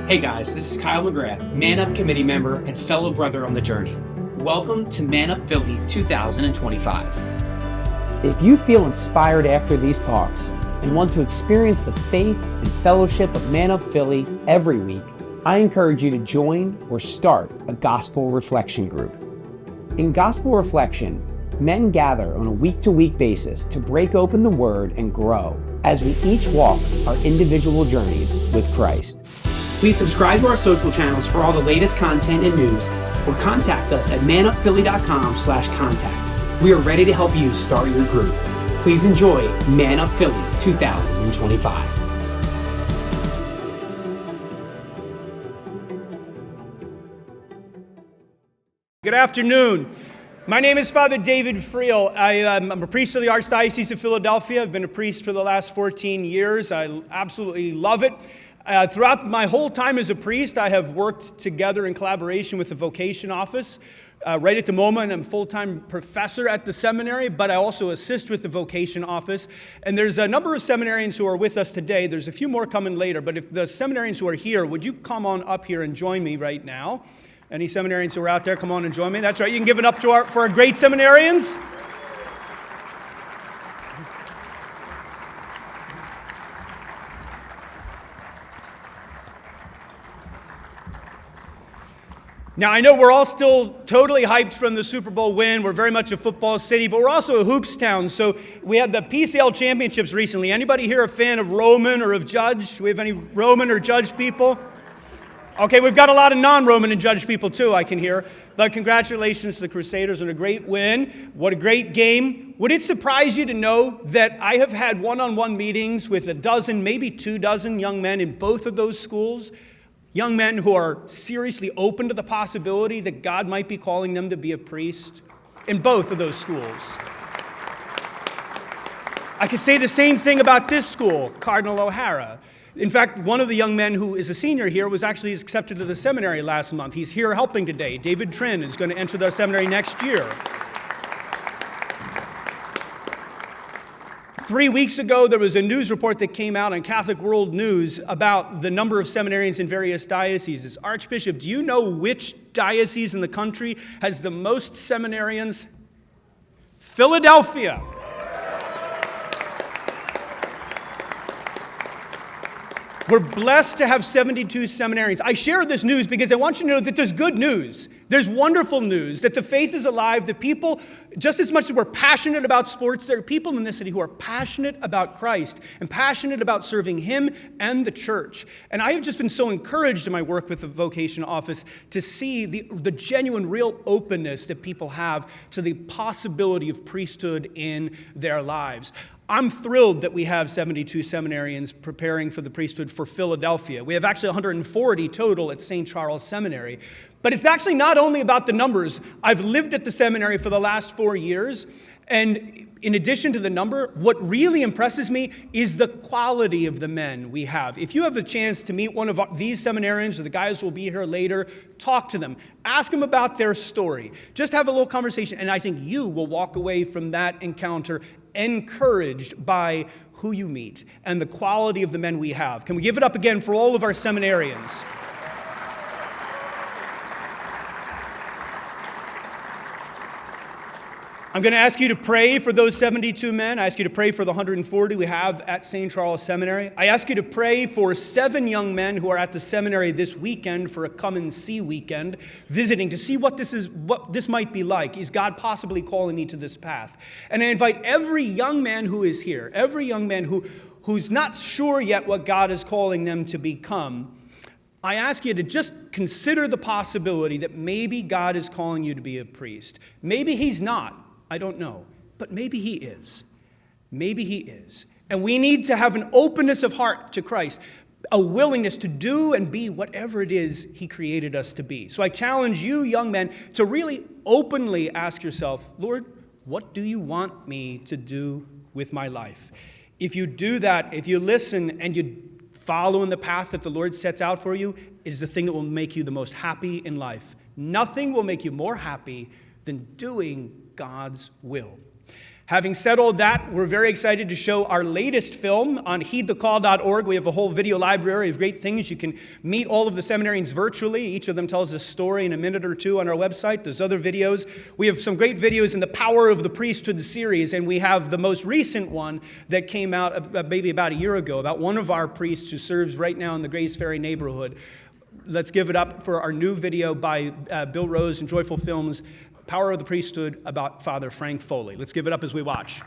Hey guys, this is Kyle McGrath, Man Up Committee member and fellow brother on the journey. Welcome to Man Up Philly 2025. If you feel inspired after these talks and want to experience the faith and fellowship of Man Up Philly every week, I encourage you to join or start a gospel reflection group. In gospel reflection, men gather on a week-to-week basis to break open the Word and grow as we each walk our individual journeys with Christ. Please subscribe to our social channels for all the latest content and news, or contact us at manupphilly.com/contact. We are ready to help you start your group. Please enjoy Man Up Philly 2025. Good afternoon. My name is Father David Friel. I'm a priest of the Archdiocese of Philadelphia. I've been a priest for the last 14 years. I absolutely love it. Throughout my whole time as a priest, I have worked together in collaboration with the vocation office. Right at the moment, I'm a full-time professor at the seminary, but I also assist with the vocation office. And there's a number of seminarians who are with us today. There's a few more coming later, but if the seminarians who are here, would you come on up here and join me right now? Any seminarians who are out there, come on and join me. That's right, you can give it up for our great seminarians. Now, I know we're all still totally hyped from the Super Bowl win. We're very much a football city, but we're also a hoops town. So we had the PCL championships recently. Anybody here a fan of Roman or of Judge? Do we have any Roman or Judge people? Okay, we've got a lot of non-Roman and Judge people too, I can hear. But congratulations to the Crusaders on a great win. What a great game. Would it surprise you to know that I have had one-on-one meetings with a dozen, maybe 24 young men in both of those schools? Young men who are seriously open to the possibility that God might be calling them to be a priest in both of those schools. I could say the same thing about this school, Cardinal O'Hara. In fact, one of the young men who is a senior here was actually accepted to the seminary last month. He's here helping today. David Friel is going to enter the seminary next year. 3 weeks ago, there was a news report that came out on Catholic World News about the number of seminarians in various dioceses. Archbishop, do you know which diocese in the country has the most seminarians? Philadelphia. We're blessed to have 72 seminarians. I share this news because I want you to know that there's good news. There's wonderful news, that the faith is alive, that people, just as much as we're passionate about sports, there are people in this city who are passionate about Christ and passionate about serving Him and the church. And I have just been so encouraged in my work with the vocation office to see the genuine, real openness that people have to the possibility of priesthood in their lives. I'm thrilled that we have 72 seminarians preparing for the priesthood for Philadelphia. We have actually 140 total at St. Charles Seminary. But it's actually not only about the numbers. I've lived at the seminary for the last 4 years, and in addition to the number, what really impresses me is the quality of the men we have. If you have a chance to meet one of these seminarians, or the guys who will be here later, talk to them. Ask them about their story. Just have a little conversation, and I think you will walk away from that encounter encouraged by who you meet and the quality of the men we have. Can we give it up again for all of our seminarians? I'm going to ask you to pray for those 72 men. I ask you to pray for the 140 we have at St. Charles Seminary. I ask you to pray for 7 young men who are at the seminary this weekend for a come and see weekend, visiting to see what this might be like. Is God possibly calling me to this path? And I invite every young man who is here, every young man who's not sure yet what God is calling them to become, I ask you to just consider the possibility that maybe God is calling you to be a priest. Maybe He's not. I don't know, but maybe He is. Maybe He is. And we need to have an openness of heart to Christ, a willingness to do and be whatever it is He created us to be. So I challenge you, young men, to really openly ask yourself, Lord, what do you want me to do with my life? If you do that, if you listen and you follow in the path that the Lord sets out for you, it is the thing that will make you the most happy in life. Nothing will make you more happy than doing God's will. Having said all that, we're very excited to show our latest film on heedthecall.org. We have a whole video library of great things. You can meet all of the seminarians virtually. Each of them tells a story in a minute or two on our website. There's other videos. We have some great videos in the Power of the Priesthood series, and we have the most recent one that came out maybe about a year ago about one of our priests who serves right now in the Grace Ferry neighborhood. Let's give it up for our new video by Bill Rose and Joyful Films, Power of the Priesthood, about Father Frank Foley. Let's give it up as we watch.